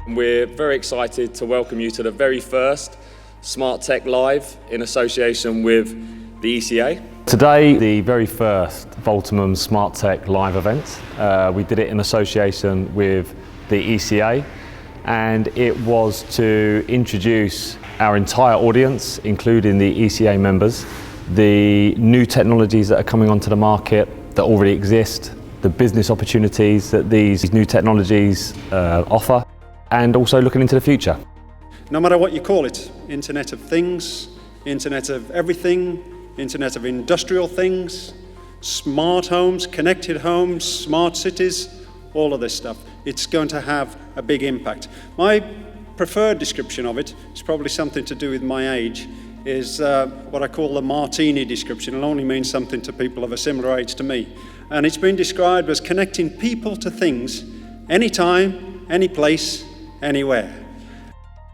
We're very excited to welcome you to the very first Smart Tech Live in association with the ECA. Today, the very first Voltimum Smart Tech Live event. We did it in association with the ECA, and it was to introduce our entire audience, including the ECA members, the new technologies that are coming onto the market that already exist, the business opportunities that these new technologies offer, and also looking into the future. No matter what you call it, Internet of Things, Internet of Everything, Internet of Industrial Things, smart homes, connected homes, smart cities, all of this stuff, it's going to have a big impact. My preferred description of it is probably something to do with my age, is what I call the martini description. It'll only mean something to people of a similar age to me. And it's been described as connecting people to things, anytime, any place, anywhere.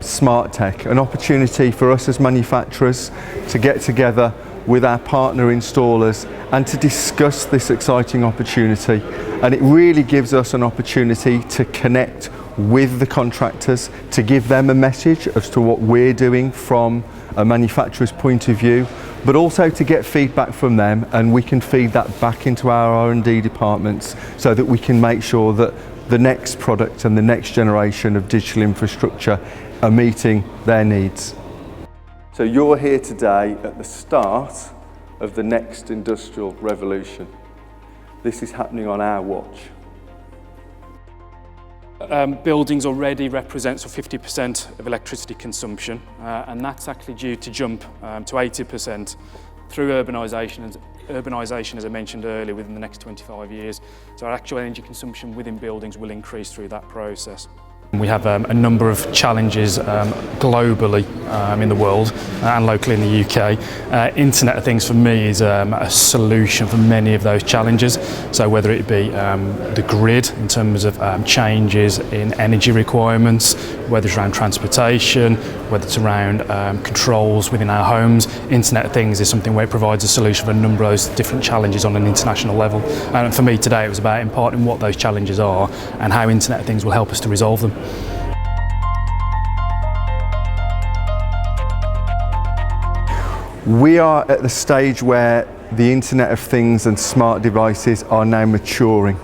Smart tech, an opportunity for us as manufacturers to get together with our partner installers and to discuss this exciting opportunity. And it really gives us an opportunity to connect with the contractors, to give them a message as to what we're doing from a manufacturer's point of view, but also to get feedback from them, and we can feed that back into our R&D departments so that we can make sure that the next product and the next generation of digital infrastructure are meeting their needs. So you're here today at the start of the next industrial revolution. This is happening on our watch. Buildings already represent 50% of electricity consumption, and that's actually due to jump to 80% through urbanisation, as I mentioned earlier, within the next 25 years. So our actual energy consumption within buildings will increase through that process. We have a number of challenges globally in the world and locally in the UK. Internet of Things for me is a solution for many of those challenges. So whether it be the grid in terms of changes in energy requirements, whether it's around transportation, whether it's around controls within our homes, Internet of Things is something where it provides a solution for a number of those different challenges on an international level. And for me today it was about imparting what those challenges are and how Internet of Things will help us to resolve them. We are at the stage where the Internet of Things and smart devices are now maturing.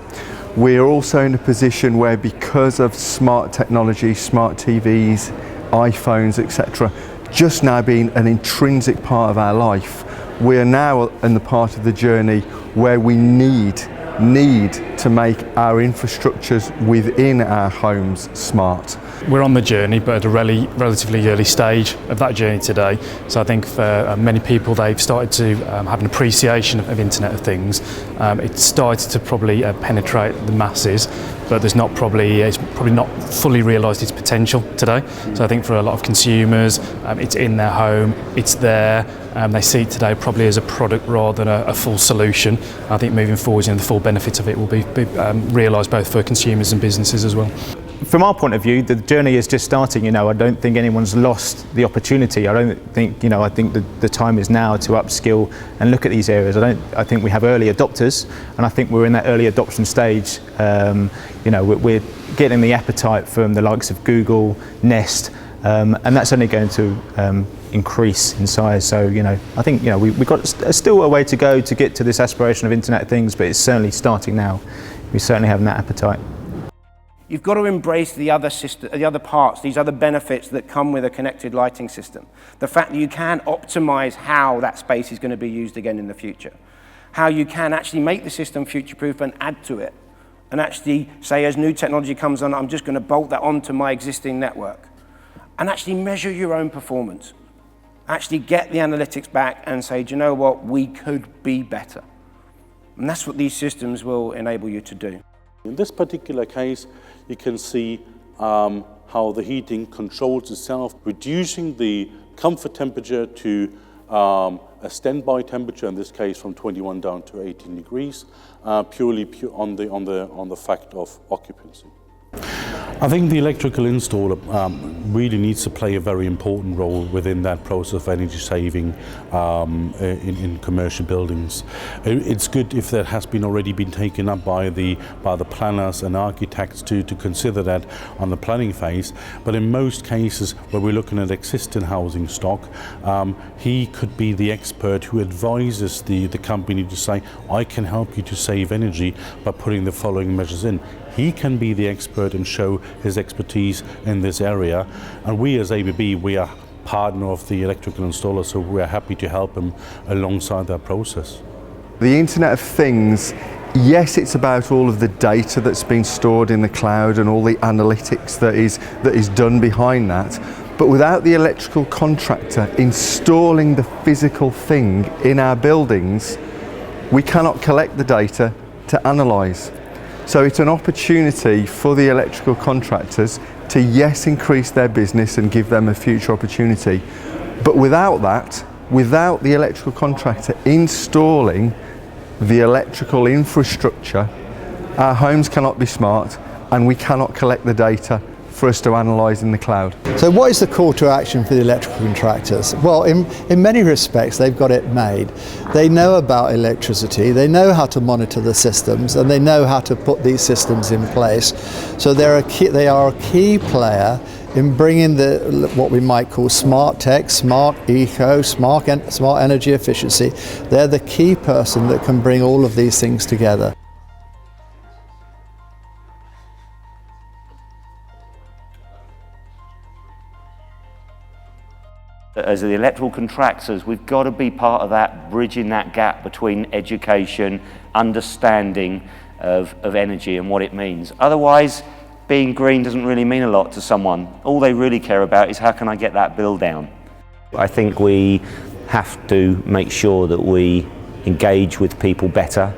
We are also in a position where, because of smart technology, smart TVs, iPhones, etc., just now being an intrinsic part of our life, we are now in the part of the journey where we need to make our infrastructures within our homes smart. We're on the journey, but at a relatively early stage of that journey today. So I think for many people, they've started to have an appreciation of Internet of Things. It's started to probably penetrate the masses, but it's probably not fully realised its potential today. So I think for a lot of consumers, it's in their home, it's there. They see it today probably as a product rather than a full solution. I think moving forward, the full benefits of it will be realised both for consumers and businesses as well. From our point of view, the journey is just starting. I don't think anyone's lost the opportunity. I think the time is now to upskill and look at these areas. I think we have early adopters, and I think we're in that early adoption stage. We're getting the appetite from the likes of Google, Nest, and that's only going to increase in size. So I think we've got still a way to go to get to this aspiration of Internet of Things, but it's certainly starting now. We certainly have that appetite. You've got to embrace the other parts, these other benefits that come with a connected lighting system. The fact that you can optimize how that space is going to be used again in the future. How you can actually make the system future-proof and add to it. And actually say, as new technology comes on, I'm just going to bolt that onto my existing network. And actually measure your own performance. Actually get the analytics back and say, do you know what, we could be better. And that's what these systems will enable you to do. In this particular case, you can see how the heating controls itself, reducing the comfort temperature to a standby temperature, in this case from 21 down to 18 degrees, purely on the fact of occupancy. I think the electrical installer really needs to play a very important role within that process of energy saving in commercial buildings. It's good if that has already been taken up by the planners and architects to consider that on the planning phase. But in most cases where we're looking at existing housing stock, he could be the expert who advises the company to say, I can help you to save energy by putting the following measures in. He can be the expert and show his expertise in this area, and we as ABB, we are partner of the electrical installer, so we are happy to help him alongside that process. The Internet of Things, yes, it's about all of the data that's been stored in the cloud and all the analytics that is done behind that, but without the electrical contractor installing the physical thing in our buildings, we cannot collect the data to analyse. So it's an opportunity for the electrical contractors to, yes, increase their business and give them a future opportunity. But without that, without the electrical contractor installing the electrical infrastructure, our homes cannot be smart and we cannot collect the data for us to analyse in the cloud. So what is the call to action for the electrical contractors? Well, in many respects, they've got it made. They know about electricity, they know how to monitor the systems, and they know how to put these systems in place. So they are a key player in bringing what we might call smart tech, smart eco, smart energy efficiency. They're the key person that can bring all of these things together. As the electrical contractors, we've got to be part of that, bridging that gap between education, understanding of energy and what it means. Otherwise, being green doesn't really mean a lot to someone. All they really care about is how can I get that bill down. I think we have to make sure that we engage with people better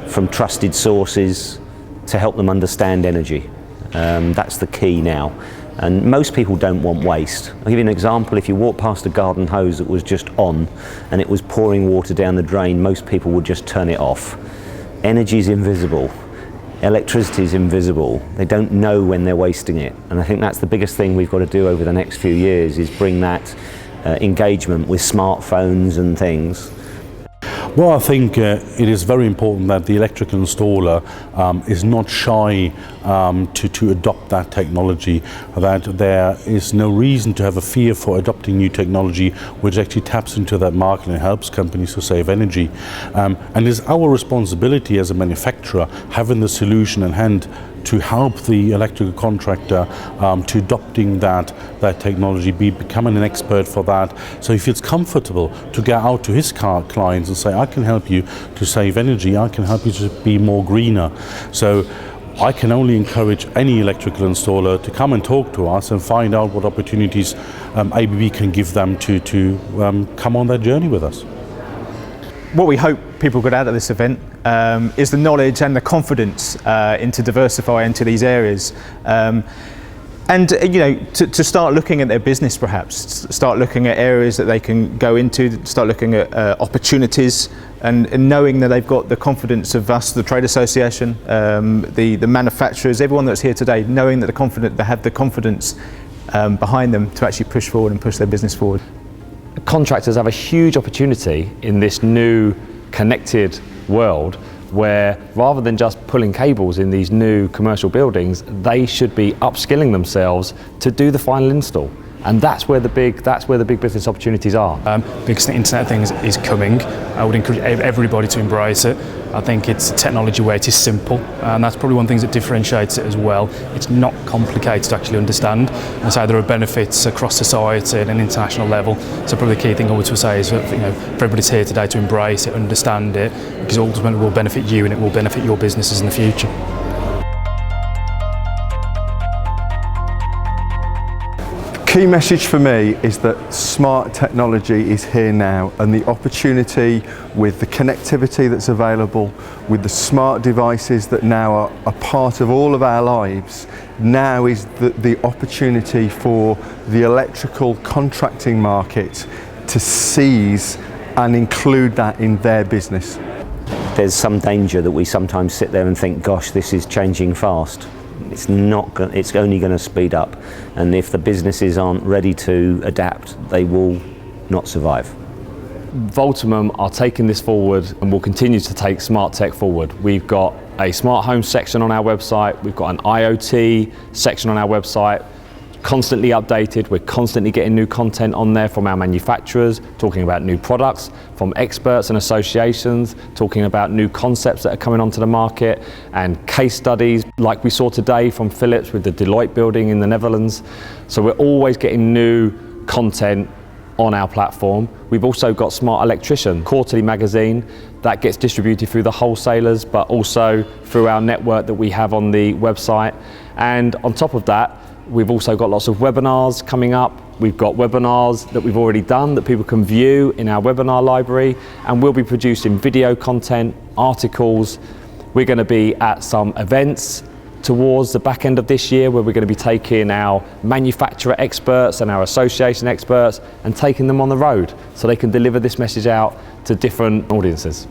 from trusted sources to help them understand energy. That's the key now. And most people don't want waste. I'll give you an example. If you walk past a garden hose that was just on and it was pouring water down the drain, most people would just turn it off. Energy is invisible. Electricity is invisible. They don't know when they're wasting it. And I think that's the biggest thing we've got to do over the next few years, is bring that engagement with smartphones and things. Well, I think it is very important that the electrical installer is not shy to adopt that technology, that there is no reason to have a fear for adopting new technology which actually taps into that market and helps companies to save energy. And it's our responsibility as a manufacturer, having the solution in hand, to help the electrical contractor to adopting that technology, becoming an expert for that, so he feels comfortable to go out to his clients and say, I can help you to save energy, I can help you to be more greener. So I can only encourage any electrical installer to come and talk to us and find out what opportunities ABB can give them to come on that journey with us. What we hope people get out of this event is the knowledge and the confidence to diversify into these areas. And to start looking at their business, perhaps start looking at areas that they can go into, start looking at opportunities, and knowing that they've got the confidence of us, the trade association, the manufacturers, everyone that's here today, knowing that they have the confidence behind them to actually push forward and push their business forward. Contractors have a huge opportunity in this new connected world, where rather than just pulling cables in these new commercial buildings, they should be upskilling themselves to do the final install. And that's where the big business opportunities are. Because the Internet of Things is coming, I would encourage everybody to embrace it. I think it's a technology where it is simple, and that's probably one of the things that differentiates it as well. It's not complicated to actually understand, and so there are benefits across society at an international level. So probably the key thing I would say is, for everybody's here today to embrace it, understand it, because ultimately it will benefit you and it will benefit your businesses in the future. Key message for me is that smart technology is here now, and the opportunity with the connectivity that's available, with the smart devices that now are a part of all of our lives, now is the opportunity for the electrical contracting market to seize and include that in their business. There's some danger that we sometimes sit there and think, gosh, this is changing fast. It's only going to speed up, and if the businesses aren't ready to adapt, they will not survive. Voltimum are taking this forward and will continue to take smart tech forward. We've got a smart home section on our website, we've got an IoT section on our website, constantly updated. We're constantly getting new content on there from our manufacturers, talking about new products, from experts and associations, talking about new concepts that are coming onto the market, and case studies like we saw today from Philips with the Deloitte building in the Netherlands. So we're always getting new content on our platform. We've also got Smart Electrician quarterly magazine that gets distributed through the wholesalers, but also through our network that we have on the website. And on top of that, we've also got lots of webinars coming up. We've got webinars that we've already done that people can view in our webinar library, and we'll be producing video content, articles. We're going to be at some events towards the back end of this year where we're going to be taking our manufacturer experts and our association experts and taking them on the road so they can deliver this message out to different audiences.